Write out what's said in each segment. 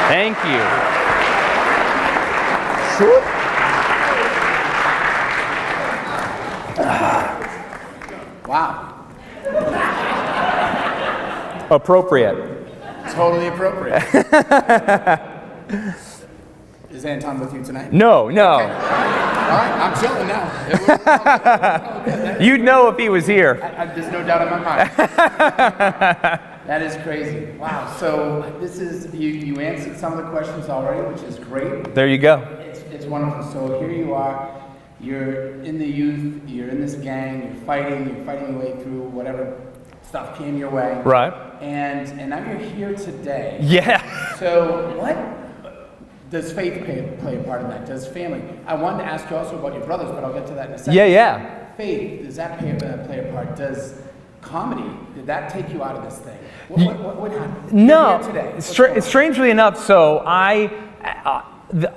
Thank you. Sure. Wow. Appropriate. Totally appropriate. Is Anton with you tonight? No. Okay. All right, I'm chilling now. You'd know if he was here. There's no doubt in my mind. That is crazy. Wow. So this is you answered some of the questions already, which is great. There you go. It's wonderful. So here you are. You're in the youth. You're in this gang. You're fighting your way through whatever stuff came your way. Right. And now you're here today. Yeah. So what does faith play a part in that? Does family? I wanted to ask you also about your brothers, but I'll get to that in a second. Yeah. Faith, does that play a part? Does comedy, did that take you out of this thing? What happened? No. You're here today. Strangely enough, so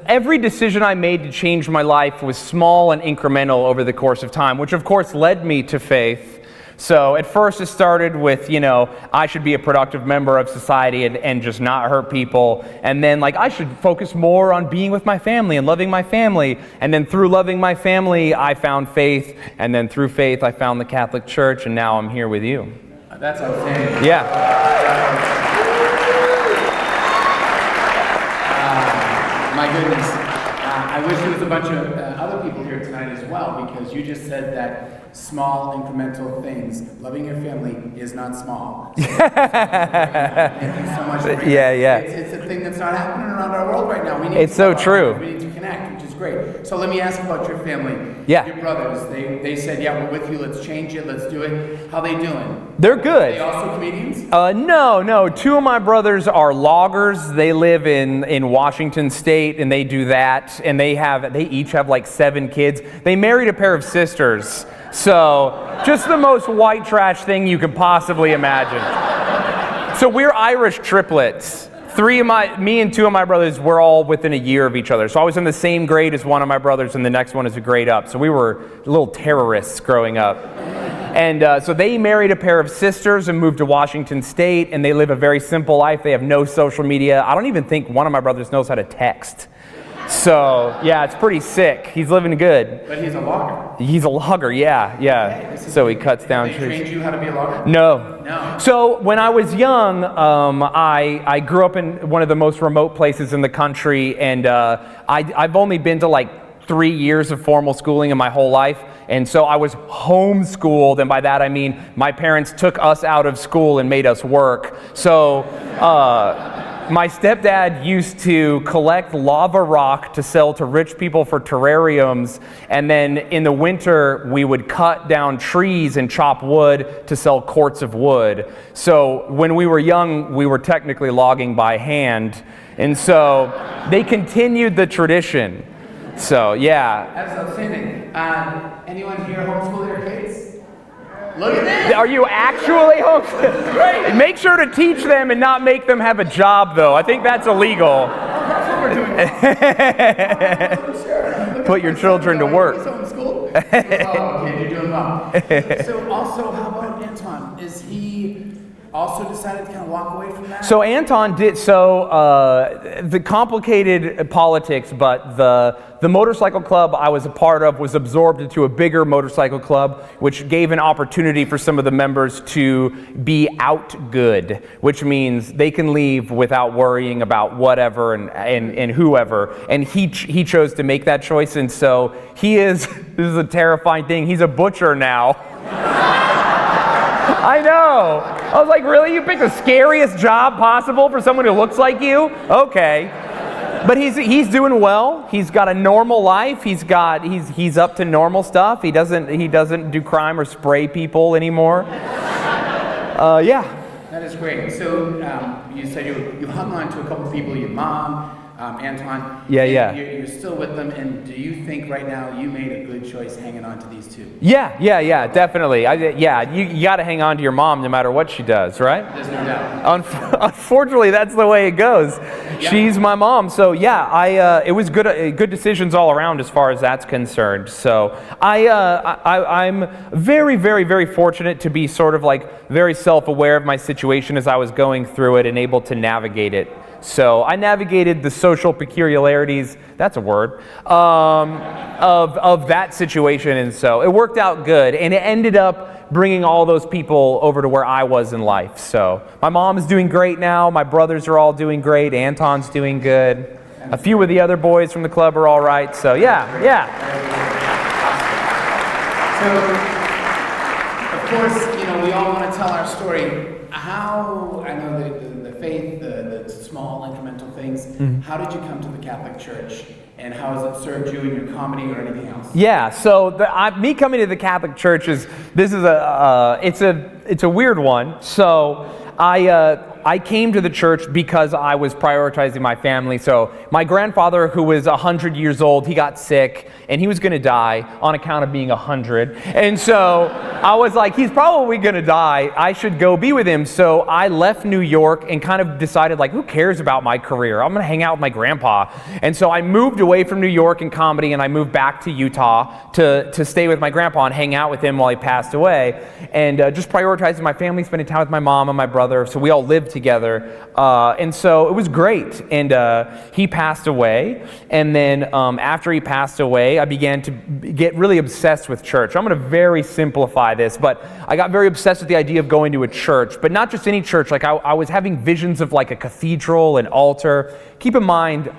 every decision I made to change my life was small and incremental over the course of time, which of course led me to faith. So at first it started with, I should be a productive member of society and just not hurt people. And then I should focus more on being with my family and loving my family. And then through loving my family, I found faith. And then through faith, I found the Catholic Church. And now I'm here with you. That's outstanding. Yeah. My goodness. I wish there was a bunch of other people here tonight as well, because you just said that small incremental things, loving your family is not small. So thank you so much for Yeah. It's a thing that's not happening around our world right now. It's so true. We need to connect, which is great. So let me ask about your family. Yeah. Your brothers, they said, yeah, we're with you, let's change it, let's do it. How they doing? They're good. Are they also comedians? No. Two of my brothers are loggers. They live in Washington State, and they do that. And they each have 7 kids. They married a pair of sisters. So just the most white trash thing you could possibly imagine. So we're Irish triplets. Me and 2 of my brothers, we're all within a year of each other. So I was in the same grade as one of my brothers, and the next one is a grade up. So we were little terrorists growing up. And so they married a pair of sisters and moved to Washington State, and they live a very simple life. They have no social media. I don't even think one of my brothers knows how to text. So, yeah, it's pretty sick. He's living good. But he's a logger. He's a logger, yeah. Okay, so he cuts down trees. They trained you how to be a logger? No. So when I was young, I grew up in one of the most remote places in the country, and I've only been to 3 years of formal schooling in my whole life. And so I was homeschooled, and by that I mean my parents took us out of school and made us work. So my stepdad used to collect lava rock to sell to rich people for terrariums, and then in the winter we would cut down trees and chop wood to sell quarts of wood. So when we were young, we were technically logging by hand, and so they continued the tradition. So yeah. That's outstanding. Anyone here homeschool their kids? Look at this! Are you actually homeschooling? Right. Make sure to teach them and not make them have a job, though. I think that's illegal. That's what we're doing. Put your children to work. He's homeschooled? Oh, okay, you're doing well. So also, how about Anton? Is he also decided to kind of walk away from that? So Anton did, the complicated politics, but the motorcycle club I was a part of was absorbed into a bigger motorcycle club, which gave an opportunity for some of the members to be out good, which means they can leave without worrying about whatever and whoever. And he chose to make that choice, and so this is a terrifying thing, he's a butcher now. I know. I was like, really? You picked the scariest job possible for someone who looks like you? Okay. But he's doing well. He's got a normal life. He's up to normal stuff. He doesn't do crime or spray people anymore. Yeah. That is great. So you said you hung on to a couple of people, your mom, Anton. Yeah. You're still with them, and do you think right now you made a good choice hanging on to these 2? Yeah, definitely. You got to hang on to your mom no matter what she does, right? There's no doubt. Unfortunately, that's the way it goes. Yeah. She's my mom, so yeah, it was good decisions all around as far as that's concerned. So I'm very, very, very fortunate to be sort of very self-aware of my situation as I was going through it and able to navigate it So I navigated the social peculiarities, that's a word, of that situation, and so it worked out good, and it ended up bringing all those people over to where I was in life. So my mom is doing great now, my brothers are all doing great, Anton's doing good, a few of the other boys from the club are all right, so yeah. So, of course, we all want to tell our story. How, I know the faith, the small incremental things, how did you come to the Catholic Church? And how has it served you in your comedy or anything else? Yeah, so me coming to the Catholic Church it's a weird one. So I came to the church because I was prioritizing my family. So my grandfather, who was 100 years old, he got sick and he was going to die on account of being 100. And so I was like, he's probably going to die. I should go be with him. So I left New York and kind of decided, like, who cares about my career? I'm going to hang out with my grandpa. And so I moved away from New York and comedy, and I moved back to Utah to stay with my grandpa and hang out with him while he passed away. And just prioritizing my family, spending time with my mom and my brother. So we all lived together. And so it was great. And he passed away. And then after he passed away, I began to get really obsessed with church. I'm going to very simplify this, but I got very obsessed with the idea of going to a church, but not just any church. Like I was having visions of like a cathedral, an altar. Keep in mind,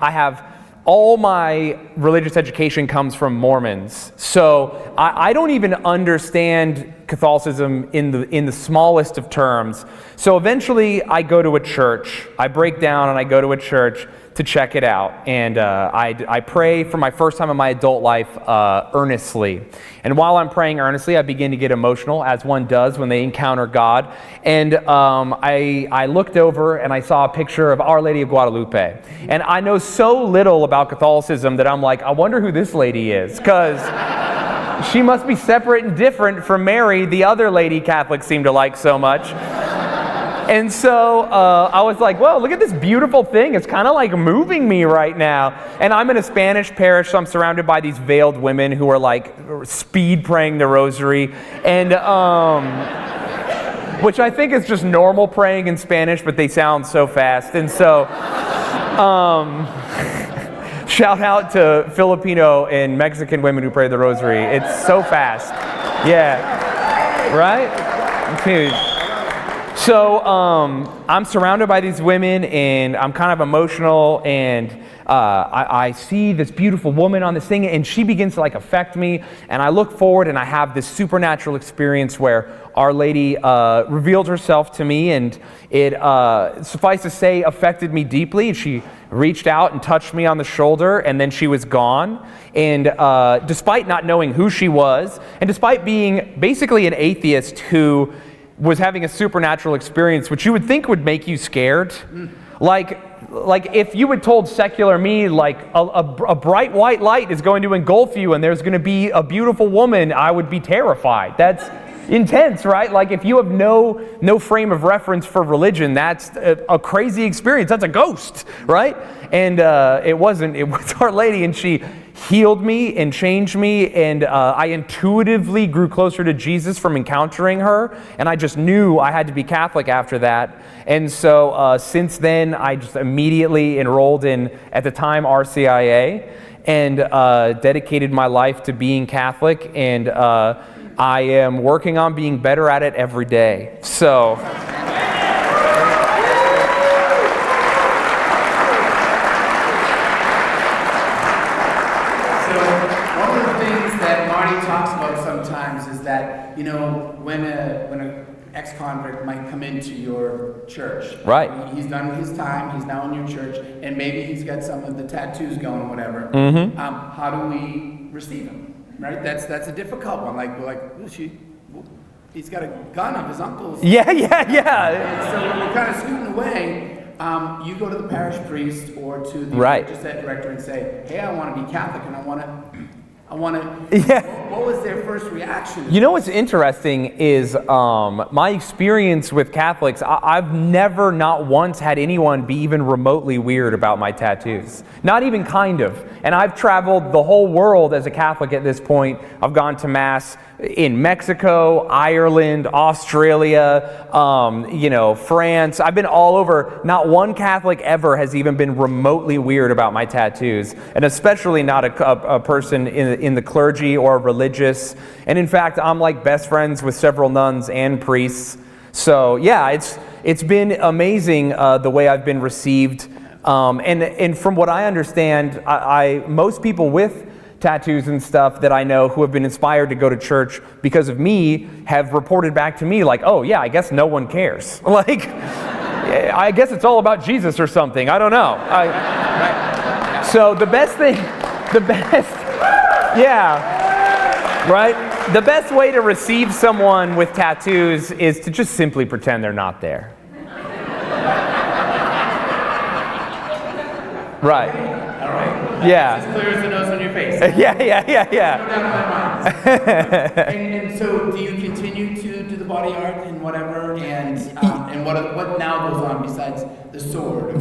all my religious education comes from Mormons. So I don't even understand Catholicism in the smallest of terms. So eventually I go to a church. I break down and I go to a church to check it out. And I pray for my first time in my adult life earnestly. And while I'm praying earnestly, I begin to get emotional, as one does when they encounter God. And I looked over and I saw a picture of Our Lady of Guadalupe. And I know so little about Catholicism that I'm like, I wonder who this lady is, because she must be separate and different from Mary, the other lady Catholics seem to like so much. And so I was like, whoa, look at this beautiful thing. It's kind of like moving me right now. And I'm in a Spanish parish, so I'm surrounded by these veiled women who are like speed praying the rosary. And which I think is just normal praying in Spanish, but they sound so fast. And so shout out to Filipino and Mexican women who pray the rosary. It's so fast. Yeah. Right? Dude. So I'm surrounded by these women, and I'm kind of emotional, and I see this beautiful woman on this thing, and she begins to like affect me, and I look forward and I have this supernatural experience where Our Lady revealed herself to me, and it, suffice to say, affected me deeply. She reached out and touched me on the shoulder, and then she was gone. And despite not knowing who she was, and despite being basically an atheist who was having a supernatural experience, which you would think would make you scared. Like if you had told secular me, like a bright white light is going to engulf you and there's going to be a beautiful woman, I would be terrified. That's intense, right? Like if you have no frame of reference for religion, that's a crazy experience. That's a ghost, right? And it wasn't. It was Our Lady, and she healed me and changed me, and I intuitively grew closer to Jesus from encountering her, and I just knew I had to be Catholic after that. And so since then, I just immediately enrolled in, at the time, RCIA, and dedicated my life to being Catholic, and I am working on being better at it every day. So that, when an ex-convict might come into your church. Right. He's done his time, he's now in your church, and maybe he's got some of the tattoos going, whatever. Mm-hmm. How do we receive him? Right? That's a difficult one. Like, we're like, he's got a gun of his uncle's. Yeah. And so we're kind of scooting away. You go to the parish priest or to the religious ed director and say, hey, I want to be Catholic, and I want to. Yeah. what was their first reaction? You know what's interesting is my experience with Catholics, I've never, not once, had anyone be even remotely weird about my tattoos. Not even kind of. And I've traveled the whole world as a Catholic at this point. I've gone to Mass in Mexico, Ireland, Australia, France. I've been all over. Not one Catholic ever has even been remotely weird about my tattoos, and especially not a person in the clergy or religious. And in fact, I'm like best friends with several nuns and priests. So yeah, it's been amazing the way I've been received. And from what I understand, most people with tattoos and stuff that I know who have been inspired to go to church because of me have reported back to me like, oh yeah, I guess no one cares. Like, I guess it's all about Jesus or something. I don't know. So the best, yeah, right? The best way to receive someone with tattoos is to just simply pretend they're not there. Right. All right. Yeah. It's as clear as the nose on your face. Yeah. No doubt in my mind. and so, do you continue to do the body art and whatever? And what now goes on besides the sword?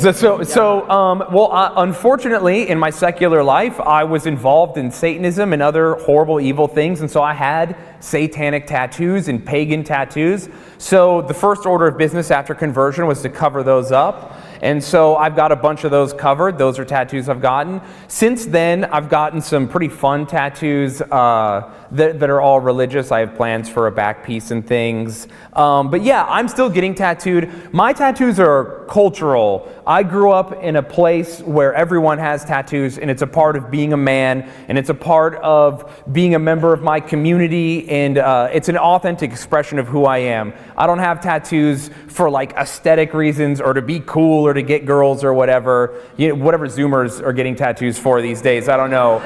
Unfortunately, in my secular life, I was involved in Satanism and other horrible, evil things, and so I had satanic tattoos and pagan tattoos. So the first order of business after conversion was to cover those up. And so I've got a bunch of those covered. Those are tattoos I've gotten. Since then, I've gotten some pretty fun tattoos that are all religious. I have plans for a back piece and things. But yeah, I'm still getting tattooed. My tattoos are cultural. I grew up in a place where everyone has tattoos, and it's a part of being a man, and it's a part of being a member of my community, and it's an authentic expression of who I am. I don't have tattoos for like aesthetic reasons or to be cool or to get girls or whatever. Whatever Zoomers are getting tattoos for these days, I don't know.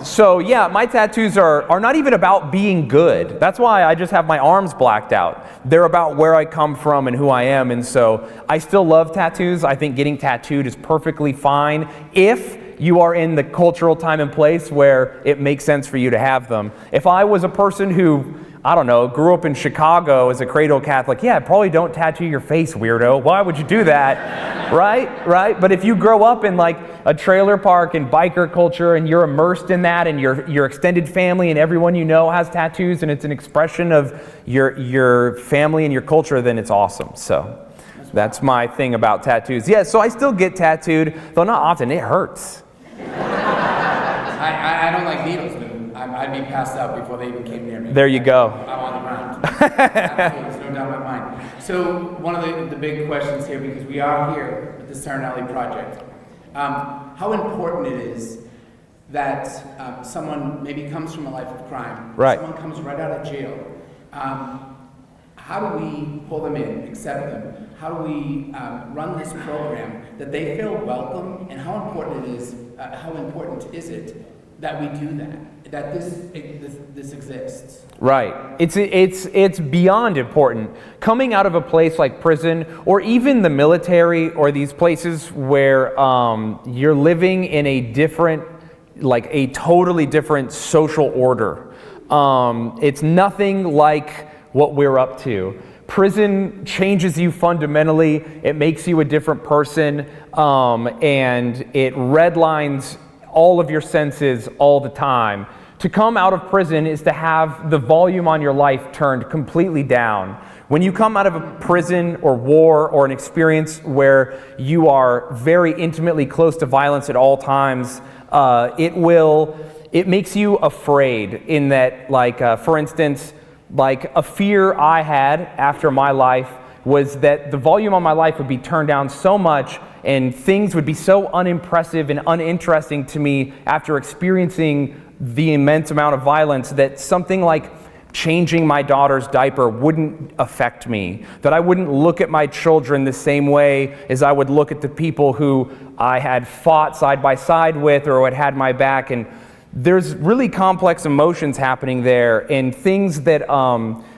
So yeah, my tattoos are not even about being good. That's why I just have my arms blacked out. They're about where I come from and who I am, and so I still love tattoos. I think getting tattooed is perfectly fine if you are in the cultural time and place where it makes sense for you to have them. If I was a person who, I don't know, grew up in Chicago as a cradle Catholic, yeah, probably don't tattoo your face, weirdo. Why would you do that? Right? But if you grow up in like a trailer park and biker culture and you're immersed in that and your extended family and everyone you know has tattoos and it's an expression of your family and your culture, then it's awesome. So that's my thing about tattoos. Yeah, so I still get tattooed, though not often. It hurts. I don't like needles, but I'd be passed out before they even came near me. There you go. I'm on the ground. Absolutely, there's no doubt in my mind. So one of the big questions here, because we are here with the Serenelli Project, how important it is that someone maybe comes from a life of crime, right. Someone comes right out of jail. How do we pull them in, accept them? How do we run this program that they feel welcome? And how important is it that we do that this exists? Right. It's beyond important. Coming out of a place like prison, or even the military, or these places where you're living in a totally different social order. It's nothing like what we're up to. Prison changes you fundamentally. It makes you a different person, and it redlines all of your senses all the time. To come out of prison is to have the volume on your life turned completely down. When you come out of a prison or war or an experience where you are very intimately close to violence at all times, it makes you afraid in that, for instance, like a fear I had after my life was that the volume on my life would be turned down so much and things would be so unimpressive and uninteresting to me after experiencing the immense amount of violence that something like changing my daughter's diaper wouldn't affect me, that I wouldn't look at my children the same way as I would look at the people who I had fought side by side with or had had my back. And there's really complex emotions happening there and things that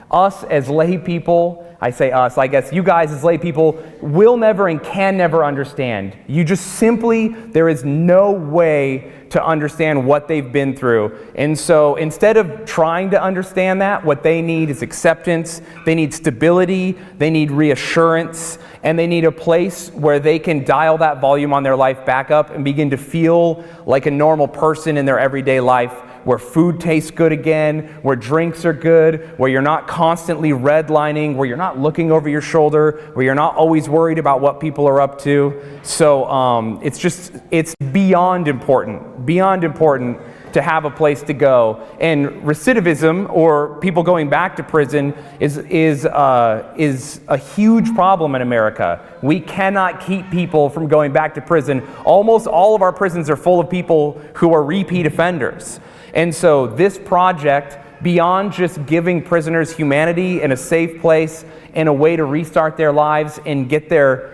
Us as lay people, I say us, I guess you guys as lay people will never and can never understand. You just simply, there is no way to understand what they've been through. And so instead of trying to understand that, what they need is acceptance, they need stability, they need reassurance, and they need a place where they can dial that volume on their life back up and begin to feel like a normal person in their everyday life, where food tastes good again, where drinks are good, where you're not constantly redlining, where you're not looking over your shoulder, where you're not always worried about what people are up to. So it's beyond important to have a place to go. And recidivism, or people going back to prison, is a huge problem in America. We cannot keep people from going back to prison. Almost all of our prisons are full of people who are repeat offenders. And so this project, beyond just giving prisoners humanity and a safe place and a way to restart their lives and get their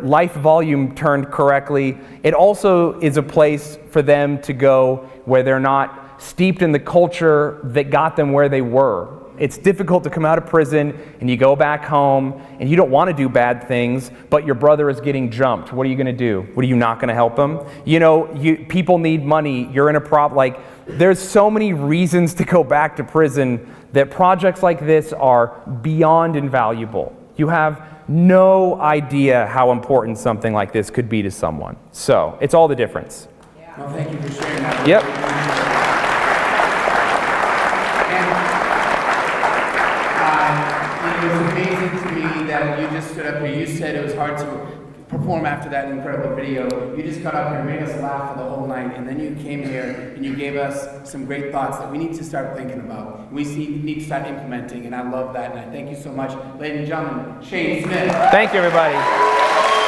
life volume turned correctly, it also is a place for them to go where they're not steeped in the culture that got them where they were. It's difficult to come out of prison and you go back home and you don't want to do bad things, but your brother is getting jumped. What are you going to do? What are you not going to help him? You know, people need money. You're in a problem. There's so many reasons to go back to prison that projects like this are beyond invaluable. You have no idea how important something like this could be to someone. So it's all the difference. Well, thank you for sharing that. Yep. And it was amazing to me that you just stood up here. You said it was hard to perform after that incredible video. You just got up here and made us laugh for the whole night, and then you came here and you gave us some great thoughts that we need to start thinking about. We need to start implementing, and I love that, and I thank you so much. Ladies and gentlemen, Shayne Smith. Thank you, everybody.